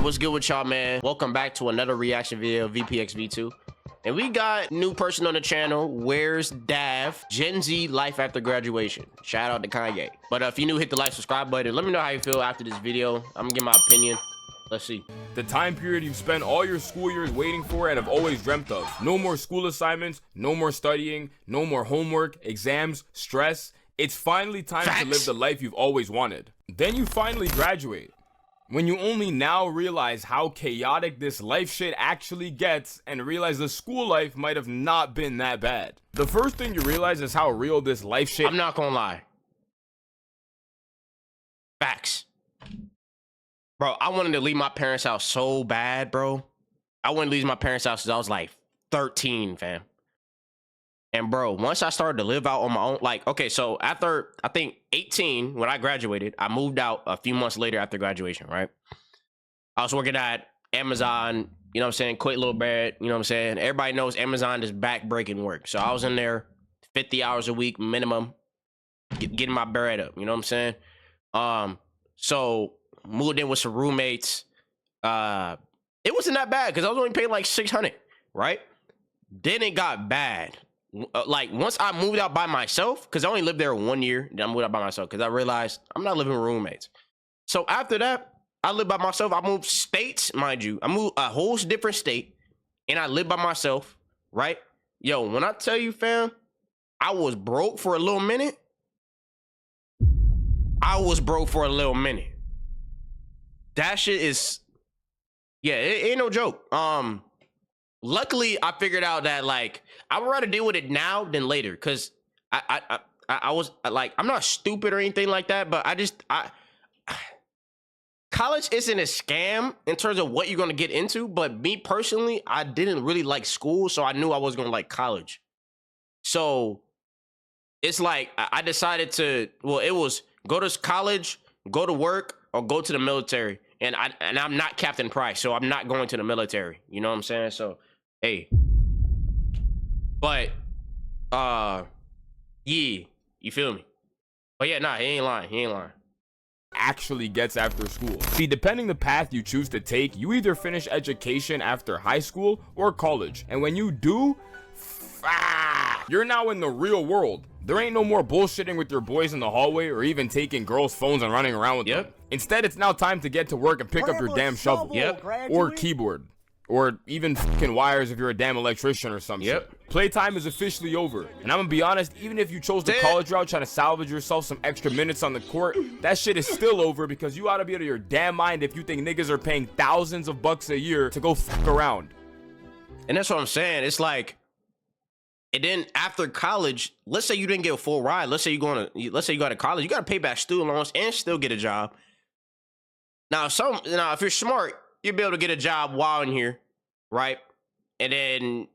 what's good with y'all, man? Welcome back to another reaction video, VPXV2. And we got new person on the channel. Where's Dav? Gen Z life after graduation. Shout out to Kanye. But if you're new, hit the like, subscribe button. Let me know how you feel after this video. I'm gonna give my opinion. Let's see. The time period you've spent all your school years waiting for and have always dreamt of. No more school assignments, no more studying, no more homework, exams, stress. It's finally time to live the life you've always wanted. Then you finally graduate. When you only now realize how chaotic this life shit actually gets and realize the school life might have not been that bad. The first thing you realize is how real this life shit— I'm not gonna lie. Facts. Bro, I wanted to leave my parents' house so bad, bro. I wanted to leave my parents' house since I was like 13, fam. And bro, once I started to live out on my own, like, okay, so after, I think 18, when I graduated, I moved out a few months later after graduation, right? I was working at Amazon, you know what I'm saying? Quit a little bit, you know what I'm saying? Everybody knows Amazon is back-breaking work. So I was in there 50 hours a week minimum, getting my bread up, you know what I'm saying? So moved in with some roommates. It wasn't that bad because I was only paying like $600, right? Then it got bad. Like once I moved out by myself, because I only lived there 1 year, then I moved out by myself because I realized I'm not living with roommates. So after that, I lived by myself. I moved states, mind you. I moved a whole different state, and I lived by myself, right? Yo, when I tell you, fam, I was broke for a little minute. I was broke for a little minute. That shit is, yeah, it ain't no joke. Luckily, I figured out that, like, I would rather deal with it now than later, because I was, like, I'm not stupid or anything like that, but college isn't a scam in terms of what you're going to get into, but me personally, I didn't really like school, so I knew I was going to like college. So, it's like, I decided to, well, it was go to college, go to work, or go to the military. And I'm not Captain Price, so I'm not going to the military. You know what I'm saying? So, hey. But, yeah, you feel me? But yeah, nah, he ain't lying. He ain't lying. Actually gets after school. See, depending the path you choose to take, you either finish education after high school or college. And when you do, you're now in the real world. There ain't no more bullshitting with your boys in the hallway or even taking girls' phones and running around with them. Instead, it's now time to get to work and pick up your damn shovel. Or keyboard. Or even fucking wires if you're a damn electrician or some shit. Playtime is officially over. And I'm gonna be honest, even if you chose the college route trying to salvage yourself some extra minutes on the court, that shit is still over because you ought to be out of your damn mind if you think niggas are paying thousands of bucks a year to go fuck around. And that's what I'm saying. It's like, and then after college, let's say you didn't get a full ride. Let's say you go to college, you got to pay back student loans and still get a job. Now, if you're smart, you'll be able to get a job while in here, right? And then,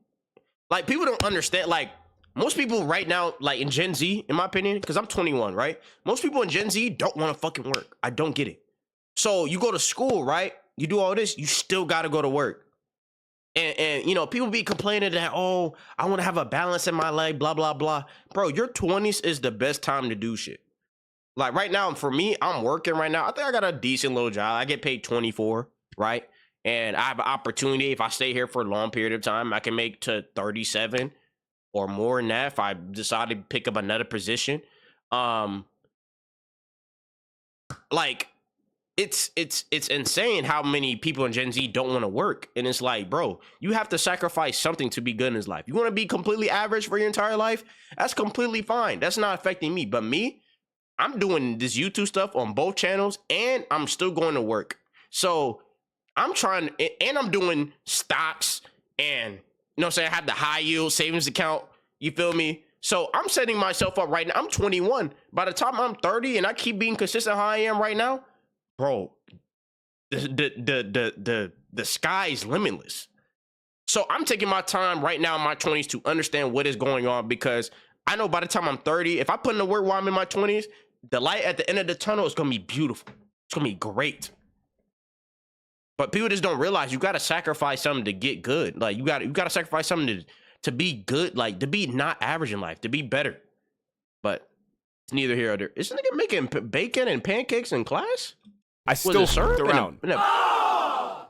like, people don't understand. Like, most people right now, like in Gen Z, in my opinion, because I'm 21, right? Most people in Gen Z don't want to fucking work. I don't get it. So you go to school, right? You do all this, you still got to go to work. And you know, people be complaining that, oh, I want to have a balance in my life, blah, blah, blah. Bro, your 20s is the best time to do shit. Like right now, for me, I'm working right now. I think I got a decent little job. I get paid 24, right? And I have an opportunity, if I stay here for a long period of time, I can make to 37 or more than that if I decide to pick up another position. Like, it's insane how many people in Gen Z don't want to work. And it's like, bro, you have to sacrifice something to be good in this life. You want to be completely average for your entire life? That's completely fine. That's not affecting me. But me, I'm doing this YouTube stuff on both channels and I'm still going to work. So I'm trying, and I'm doing stocks and, you know what I'm saying, I have the high yield savings account. You feel me? So I'm setting myself up right now. I'm 21. By the time I'm 30 and I keep being consistent how I am right now, bro, the sky is limitless. So I'm taking my time right now in my 20s to understand what is going on, because I know by the time I'm 30, if I put in the work while I'm in my 20s, the light at the end of the tunnel is gonna be beautiful. It's gonna be great. But people just don't realize you gotta sacrifice something to get good. Like you gotta sacrifice something to be good, like to be not average in life, to be better. But it's neither here nor there. Is this nigga making bacon and pancakes in class? I still served around.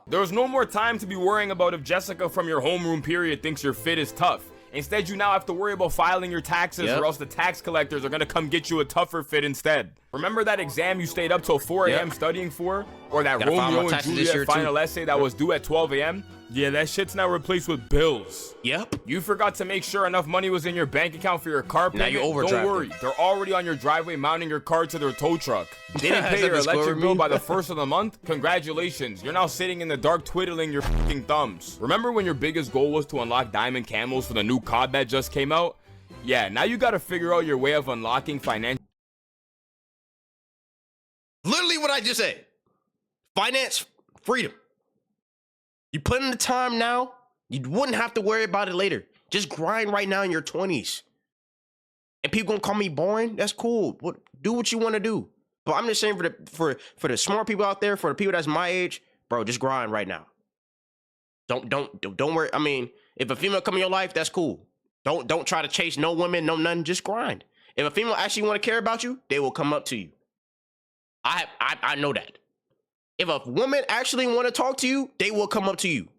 There's no more time to be worrying about if Jessica from your homeroom period thinks your fit is tough. Instead, you now have to worry about filing your taxes, or else the tax collectors are gonna come get you a tougher fit instead. Remember that exam you stayed up till 4 a.m. studying for? Or that Romeo and Juliet final essay that was due at 12 a.m.? Yeah, that shit's now replaced with bills. Yep. You forgot to make sure enough money was in your bank account for your car payment? Now you overdrafted. Don't worry, they're already on your driveway mounting your car to their tow truck. Didn't pay your electric bill by the first of the month? Congratulations, you're now sitting in the dark twiddling your fucking thumbs. Remember when your biggest goal was to unlock diamond camos for the new COD that just came out? Yeah, now you gotta figure out your way of unlocking financial... Literally what I just said. Finance freedom. You put in the time now, you wouldn't have to worry about it later. Just grind right now in your 20s. And people gonna call me boring. That's cool. Do what you want to do. But I'm just saying for the smart people out there, for the people that's my age, bro, just grind right now. Don't worry. I mean, if a female come in your life, that's cool. Don't try to chase no women, no nothing. Just grind. If a female actually want to care about you, they will come up to you. I know that. If a woman actually want to talk to you, they will come up to you.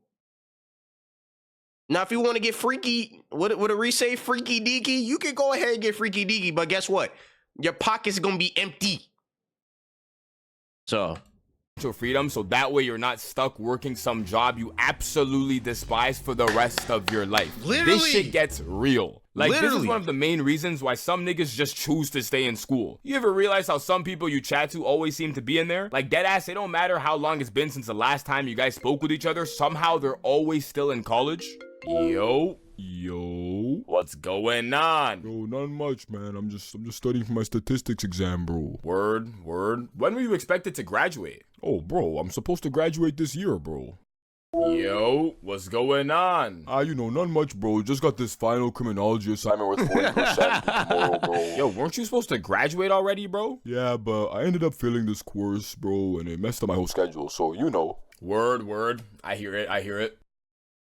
Now, if you want to get freaky, what a Reese say, freaky deaky, you can go ahead and get freaky deaky, but guess what? Your pocket's gonna be empty. So freedom, so that way you're not stuck working some job you absolutely despise for the rest of your life. Literally. This shit gets real. Like, this is one of the main reasons why some niggas just choose to stay in school. You ever realize how some people you chat to always seem to be in there? Like, deadass, it don't matter how long it's been since the last time you guys spoke with each other, somehow they're always still in college. Yo, what's going on? Bro, not much, man. I'm just studying for my statistics exam, bro. Word. When were you expected to graduate? Oh, bro, I'm supposed to graduate this year, bro. Yo, what's going on? You know, not much, bro. Just got this final criminology assignment worth 40% tomorrow, bro. Yo, weren't you supposed to graduate already, bro? Yeah, but I ended up failing this course, bro, and it messed up my whole schedule, so you know. Word. I hear it.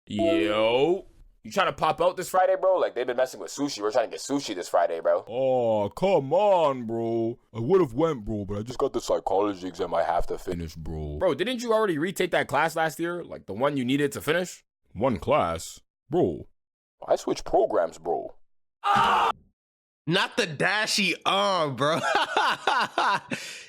Yo, you trying to pop out this Friday, bro? Like, they've been messing with sushi. We're trying to get sushi this Friday, bro. Oh, come on, bro. I would have went, bro, but I just got the psychology exam I have to finish, bro. Bro, didn't you already retake that class last year? Like, the one you needed to finish? One class? Bro, I switched programs, bro. Not the dashy bro.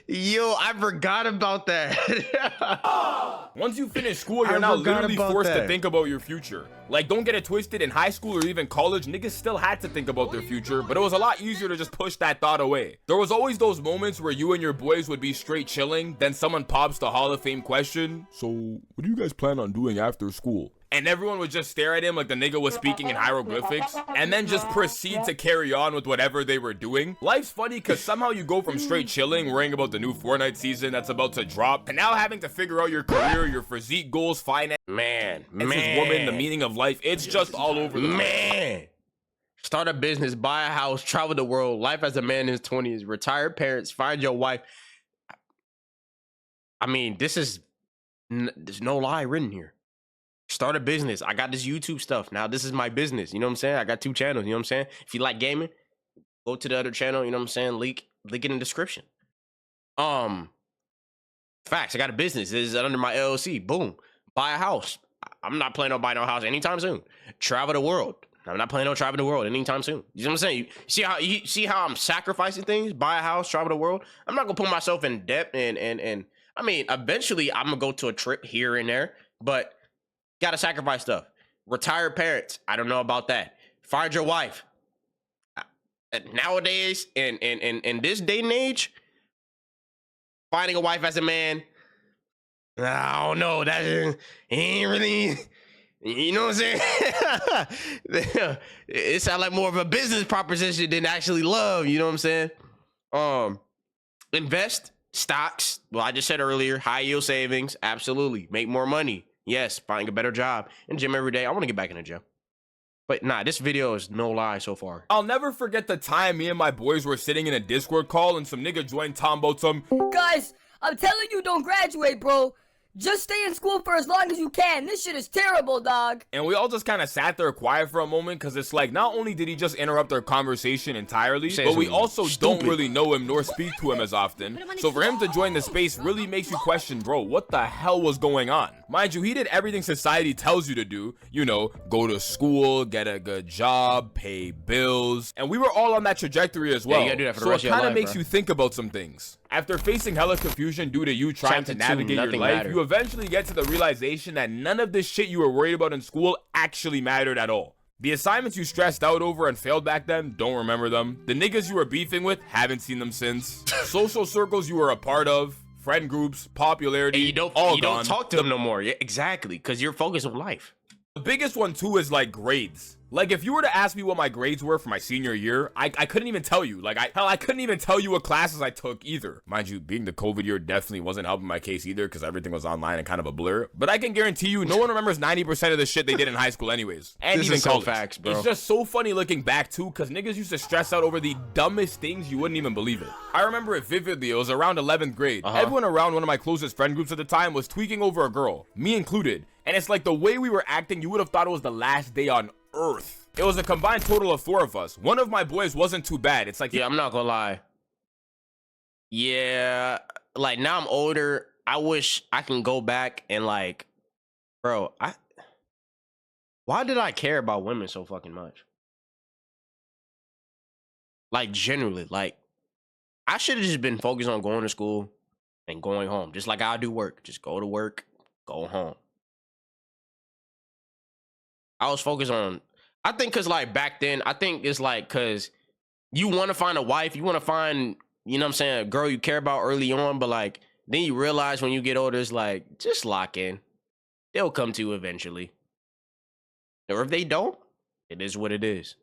Yo, I forgot about that. Once you finish school, you're now literally forced to think about your future. Like, don't get it twisted, in high school or even college, niggas still had to think about their future, but it was a lot easier to just push that thought away. There was always those moments where you and your boys would be straight chilling, then someone pops the Hall of Fame question. So, what do you guys plan on doing after school? And everyone would just stare at him like the nigga was speaking in hieroglyphics, and then just proceed to carry on with whatever they were doing. Life's funny because somehow you go from straight chilling, worrying about the new Fortnite season that's about to drop, and now having to figure out your career, your physique goals, finance, man, woman, the meaning of life. It's just all over the place. Start a business, buy a house, travel the world, life as a man in his 20s, retired parents, find your wife. I mean, there's no lie written here. Start a business. I got this YouTube stuff. Now this is my business. You know what I'm saying? I got 2 channels. You know what I'm saying? If you like gaming, go to the other channel. You know what I'm saying? Link in the description. Facts. I got a business. This is under my LLC. Boom. Buy a house. I'm not planning on buying no house anytime soon. Travel the world. I'm not planning on traveling the world anytime soon. You know what I'm saying? You see how I'm sacrificing things? Buy a house, travel the world. I'm not gonna put myself in debt and I mean, eventually I'm gonna go to a trip here and there, but gotta sacrifice stuff. Retired parents, I don't know about that. Find your wife. Nowadays, in this day and age, finding a wife as a man, I don't know. That ain't really, you know what I'm saying? It sounds like more of a business proposition than actually love. You know what I'm saying? Invest, stocks. Well, I just said earlier, high yield savings. Absolutely, make more money. Yes, finding a better job. In gym every day. I want to get back in the gym. But nah, this video is no lie so far. I'll never forget the time me and my boys were sitting in a Discord call and some nigga joined Tombo some. Guys, I'm telling you, don't graduate, bro. Just stay in school for as long as you can. This shit is terrible, dog. And we all just kind of sat there quiet for a moment because it's like, not only did he just interrupt our conversation entirely, but we also don't really know him nor speak to him as often. So for him to join the space really makes you question, bro, what the hell was going on? Mind you, he did everything society tells you to do. You know, go to school, get a good job, pay bills. And we were all on that trajectory as well. you gotta do that for the So rest it of your kind of life, makes bro. you think about some things. After facing hella confusion due to you trying to Chapter two, navigate your nothing life, mattered. you eventually get to the realization that none of this shit you were worried about in school actually mattered at all. The assignments you stressed out over and failed back then, don't remember them. The niggas you were beefing with, haven't seen them since. Social circles you were a part of, friend groups, popularity, And you don't all you gone. don't talk to them no more. Yeah, exactly, because you're focused on life. The biggest one too is like grades. Like if you were to ask me what my grades were for my senior year, I couldn't even tell you. Like I couldn't even tell you what classes I took either. Mind you, being the COVID year definitely wasn't helping my case either because everything was online and kind of a blur. But I can guarantee you, no one remembers 90% of the shit they did in high school anyways. And This even is so college. facts, bro. It's just so funny looking back too because niggas used to stress out over the dumbest things you wouldn't even believe it. I remember it vividly. It was around 11th grade. Everyone around one of my closest friend groups at the time was tweaking over a girl, me included. And it's like the way we were acting, you would have thought it was the last day on earth. It was a combined total of 4 of us. One of my boys wasn't too bad. It's like, Yeah, I'm not gonna lie. Yeah, like now I'm older. I wish I can go back and like, bro, why did I care about women so fucking much? Like generally, like I should have just been focused on going to school and going home, just like I do work. Just go to work, go home. I was focused on. I think because like back then, I think it's like because you want to find a wife, you want to find, you know what I'm saying, a girl you care about early on, but like then you realize when you get older, it's like just lock in. They'll come to you eventually. Or if they don't, it is what it is.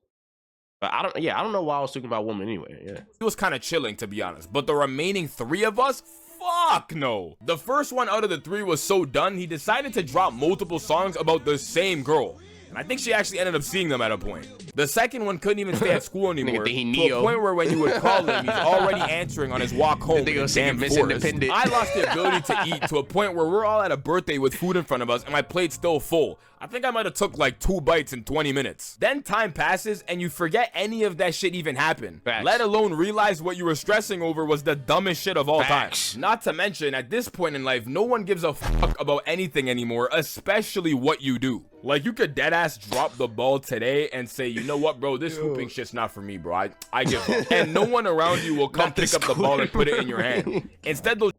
But I don't know why I was talking about women anyway. Yeah. it was kind of chilling, to be honest. But the remaining 3 of us, fuck no. The first one out of the 3 was so done, he decided to drop multiple songs about the same girl. And I think she actually ended up seeing them at a point. The second one couldn't even stay at school anymore. think he To Neo. a point where when you would call him, he's already answering on his walk home. Nigga in the was singing damn Miss forest. Independent. I lost the ability to eat to a point where we're all at a birthday with food in front of us and my plate's still full. I think I might have took like 2 bites in 20 minutes. Then time passes and you forget any of that shit even happened. Facts. Let alone realize what you were stressing over was the dumbest shit of all Facts. time. Not to mention, at this point in life, no one gives a fuck about anything anymore, especially what you do. Like, you could deadass drop the ball today and say, you know what, bro, this hooping shit's not for me, bro. I give up. And no one around you will come Not pick this up the ball and put it in your quick. hand. Instead, those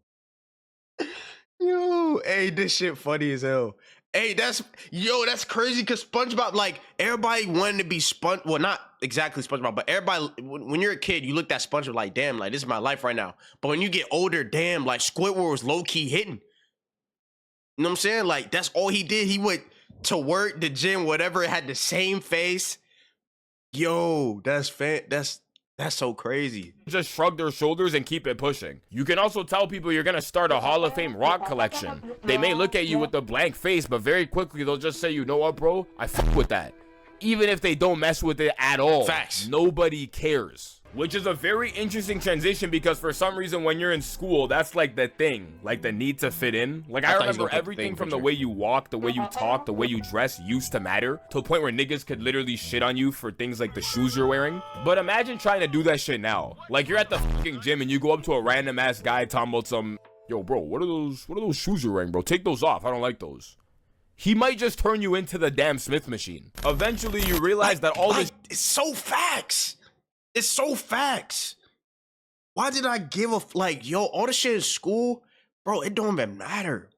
Yo, hey, this shit funny as hell. Hey, that's crazy because SpongeBob, like, everybody wanted to be well, not exactly SpongeBob, but everybody, when you're a kid, you looked at SpongeBob like, damn, like, this is my life right now. But when you get older, damn, like, Squidward was low-key hitting. You know what I'm saying? Like, that's all he did. He went to work, the gym, whatever, it had the same face. Yo, that's so crazy. just shrug their shoulders and keep it pushing. You can also tell people you're gonna start a Hall of Fame rock collection. They may look at you with a blank face, but very quickly they'll just say, you know what, bro? I fuck with that. Even if they don't mess with it at all. Facts. Nobody cares. Which is a very interesting transition because for some reason when you're in school, that's like the thing. Like the need to fit in. Like I thought he was remember gonna put the everything thing from the picture. way you walk, the way you talk, the way you dress used to matter. To a point where niggas could literally shit on you for things like the shoes you're wearing. But imagine trying to do that shit now. Like you're at the fucking gym and you go up to a random ass guy talking about some, yo bro, what are those shoes you're wearing, bro? Take those off. I don't like those. He might just turn you into the damn Smith machine. Eventually you realize that all this It's so facts. It's so facts. Why did I give a like, yo, all the shit in school, bro, it don't even matter.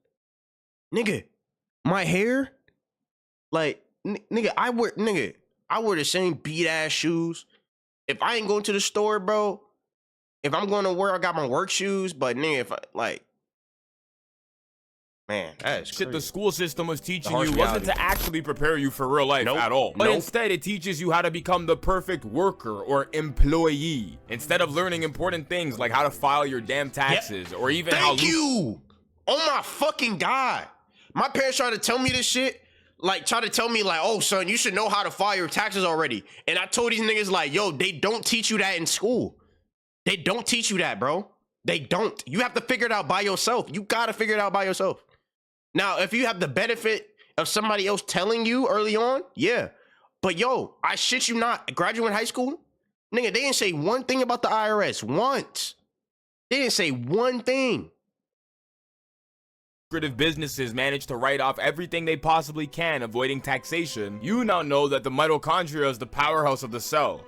Nigga, my hair, like, nigga, I wear the same beat ass shoes. If I ain't going to the store, bro, if I'm going to work, I got my work shoes, but nigga, if I, like, man, that is shit the crazy. school system was teaching harsh you wasn't reality. to actually prepare you for real life Nope. at all. But Nope. instead it teaches you how to become the perfect worker or employee. Instead of learning important things like how to file your damn taxes or even how Thank you. Oh my fucking God. My parents tried to tell me this shit. Like, try to tell me, like, oh, son, you should know how to file your taxes already. And I told these niggas, like, yo, they don't teach you that in school. They don't teach you that, bro. They don't. You have to figure it out by yourself. You gotta figure it out by yourself. Now, if you have the benefit of somebody else telling you early on, yeah. But yo, I shit you not, graduating high school, nigga, they didn't say one thing about the IRS once. They didn't say one thing. lucrative businesses manage to write off everything they possibly can, avoiding taxation, you now know that the mitochondria is the powerhouse of the cell.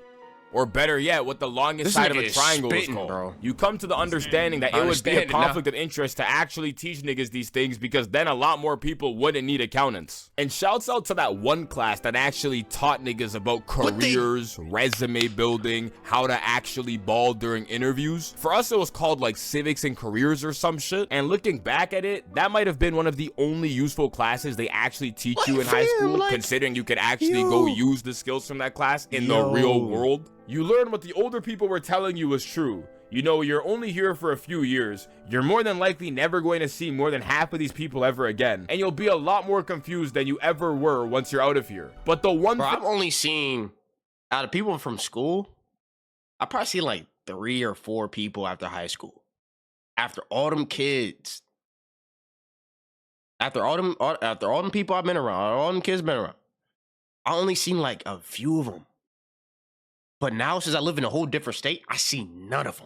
Or better yet, what the longest This side of nigga a is triangle is spitting, called. bro. You come to the understanding that it would be a Understand it now. conflict of interest to actually teach niggas these things, because then a lot more people wouldn't need accountants. And shouts out to that one class that actually taught niggas about careers, resume building, how to actually ball during interviews. For us, it was called like civics and careers or some shit. And looking back at it, that might have been one of the only useful classes they actually teach you in high school, considering you could actually go use the skills from that class in the real world. You learn what the older people were telling you was true. You know, you're only here for a few years. You're more than likely never going to see more than half of these people ever again. And you'll be a lot more confused than you ever were once you're out of here. But the one Bro, I've only seen, out of people from school, I've probably seen like 3 or 4 people after high school. After all them kids. After all them people I've been around, all them kids been around. I only seen like a few of them. But now, since I live in a whole different state, I see none of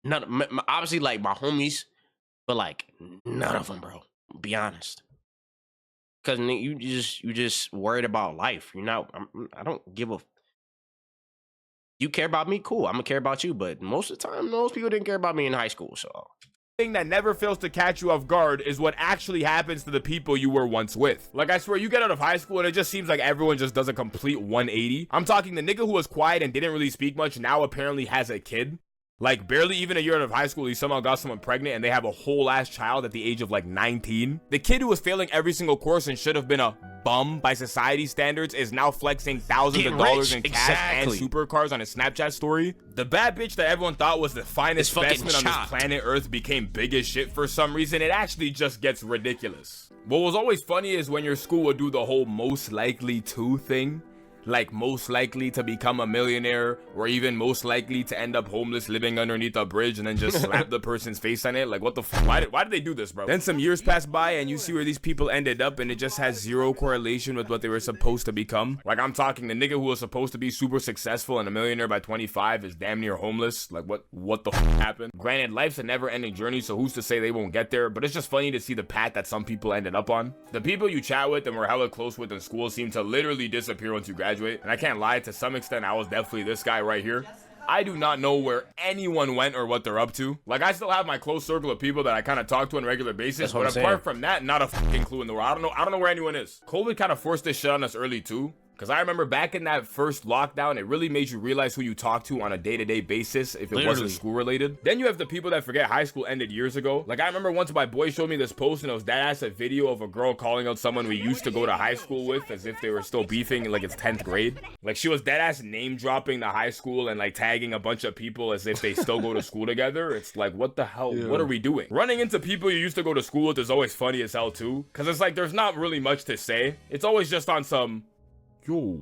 them. Obviously, like my homies, but like none of them, bro. Be honest, because you just worried about life. You're not. I don't give a. You care about me, cool. I'm gonna care about you, but most of the time, most people didn't care about me in high school. So thing that never fails to catch you off guard is what actually happens to the people you were once with. Like, I swear, you get out of high school and it just seems like everyone just does a complete 180. I'm talking the nigga who was quiet and didn't really speak much now apparently has a kid. Like, barely even a year out of high school, he somehow got someone pregnant and they have a whole ass child at the age of like 19. The kid who was failing every single course and should have been a bum by society standards is now flexing thousands of dollars in cash and supercars on his Snapchat story. The bad bitch that everyone thought was the finest specimen on this planet Earth became big as shit for some reason. It actually just gets ridiculous. What was always funny is when your school would do the whole most likely to thing. Like most likely to become a millionaire, or even most likely to end up homeless living underneath a bridge, and then just slap the person's face on it. Like, what the f? Why did they do this, bro? Then some years pass by and you see where these people ended up, and it just has zero correlation with what they were supposed to become. Like, I'm talking the nigga who was supposed to be super successful and a millionaire by 25 is damn near homeless. Like, what the f happened? Granted, life's a never-ending journey, so who's to say they won't get there? But it's just funny to see the path that some people ended up on. The people you chat with and were hella close with in school seem to literally disappear once you graduate. And I can't lie, to some extent, I was definitely this guy right here. I do not know where anyone went or what they're up to. Like, I still have my close circle of people that I kind of talk to on a regular basis, but apart from that, not a fucking clue in the world. I don't know where anyone is. COVID kind of forced this shit on us early too. Because I remember back in that first lockdown, it really made you realize who you talk to on a day-to-day basis if it wasn't school related. Then you have the people that forget high school ended years ago. Like, I remember once my boy showed me this post and it was that-ass a video of a girl calling out someone we used to go to high school with as if they were still beefing like it's 10th grade. Like, she was that-ass name dropping the high school and like tagging a bunch of people as if they still go to school together. It's like, what the hell? Yeah. What are we doing? Running into people you used to go to school with is always funny as hell too. Because it's like, there's not really much to say. It's always just on some, yo,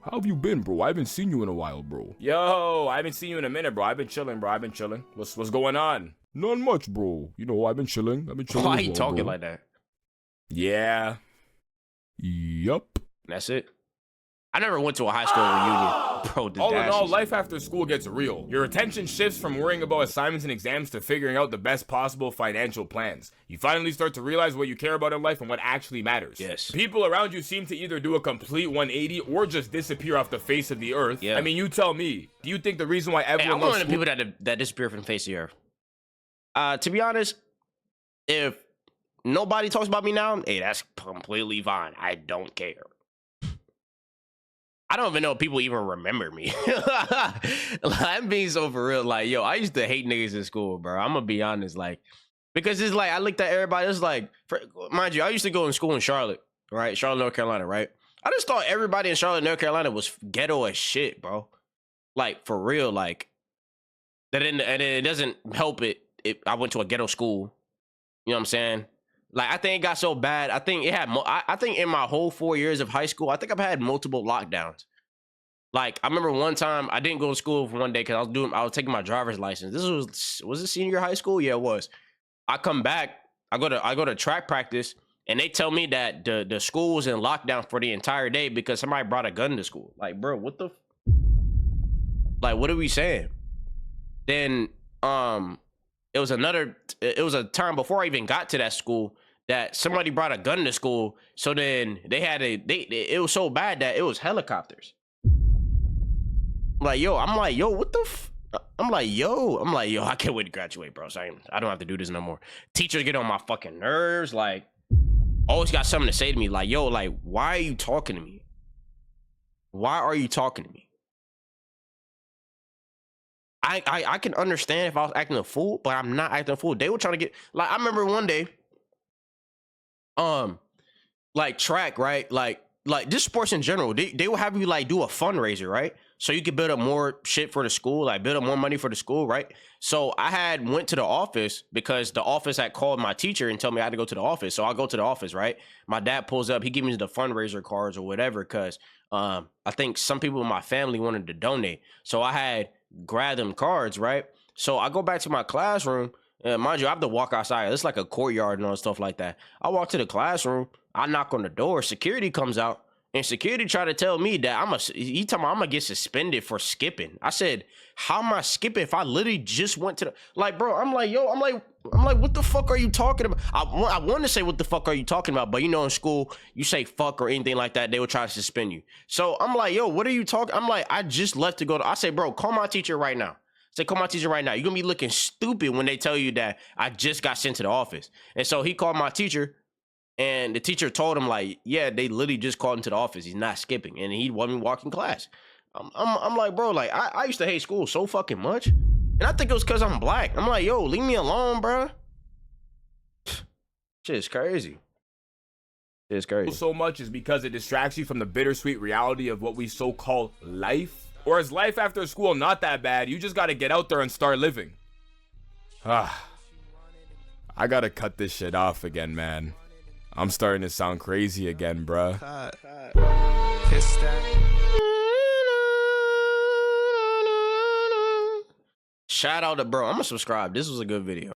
how have you been, bro? I haven't seen you in a while, bro. Yo, I haven't seen you in a minute, bro. I've been chilling, bro. What's going on? Not much, bro. You know, I've been chilling. Why are you talking like that? Yeah. Yup. That's it. I never went to a high school reunion. Bro, all in all, life after school gets real. Your attention shifts from worrying about assignments and exams to figuring out the best possible financial plans. You finally start to realize what you care about in life and what actually matters. Yes. People around you seem to either do a complete 180 or just disappear off the face of the earth. Yeah. I mean, you tell me. Do you think the reason why everyone loves school... I'm one of the people that disappear from the face of the earth. To be honest, if nobody talks about me now, hey, that's completely fine. I don't care. I don't even know if people even remember me. I'm being so for real. Like, yo, I used to hate niggas in school, bro. I'm gonna be honest, like, because it's like I looked at everybody. It's like, mind you, I used to go in school in Charlotte, right? Charlotte, North Carolina, right? I just thought everybody in Charlotte, North Carolina was ghetto as shit, bro. Like, for real, like that. And it doesn't help it. I went to a ghetto school. You know what I'm saying? Like, I think it got so bad. I think it had. I think in my whole 4 years of high school, I think I've had multiple lockdowns. Like, I remember one time I didn't go to school for one day because I was taking my driver's license. This was it senior year of high school? Yeah, it was. I come back. I go to track practice, and they tell me that the school was in lockdown for the entire day because somebody brought a gun to school. Like, bro, what the? Like, what are we saying? Then it was a time before I even got to that school that somebody brought a gun to school. So then it was so bad that it was helicopters. I'm like, yo, what the I'm like, yo, I can't wait to graduate, bro. So I don't have to do this no more. Teachers get on my fucking nerves. Like, always got something to say to me. Like, yo, like, why are you talking to me? Why are you talking to me? I can understand if I was acting a fool, but I'm not acting a fool. They were trying to get, like, I remember one day, like track, right? Like just sports in general. They will have you like do a fundraiser, right? So you could build up more shit for the school, like build up more money for the school, right? So I went to the office because the office had called my teacher and told me I had to go to the office. So I go to the office, right? My dad pulls up, he gives me the fundraiser cards or whatever, because I think some people in my family wanted to donate. So I had grabbed them cards, right? So I go back to my classroom. Mind you, I have to walk outside. It's like a courtyard and all stuff like that. I walk to the classroom. I knock on the door. Security comes out. And security tried to tell me that he told me I'm gonna get suspended for skipping. I said, how am I skipping if I literally just went to the, like, bro, I'm like, what the fuck are you talking about? I want to say, what the fuck are you talking about? But you know, in school, you say fuck or anything like that, they would try to suspend you. So I'm like, yo, what are you talking? I'm like, I just left to go to, I say, bro, call my teacher right now. Say, call my teacher right now. You're gonna be looking stupid when they tell you that I just got sent to the office. And so he called my teacher. And the teacher told him, like, yeah, they literally just called him to the office. He's not skipping. And he wasn't walking class. I'm like, bro, like, I used to hate school so fucking much. And I think it was because I'm black. I'm like, yo, leave me alone, bro. Shit is crazy. It's crazy. So much is because it distracts you from the bittersweet reality of what we so call life. Or is life after school not that bad? You just got to get out there and start living. I got to cut this shit off again, man. I'm starting to sound crazy again, bruh. Shout out to bro. I'm gonna subscribe. This was a good video.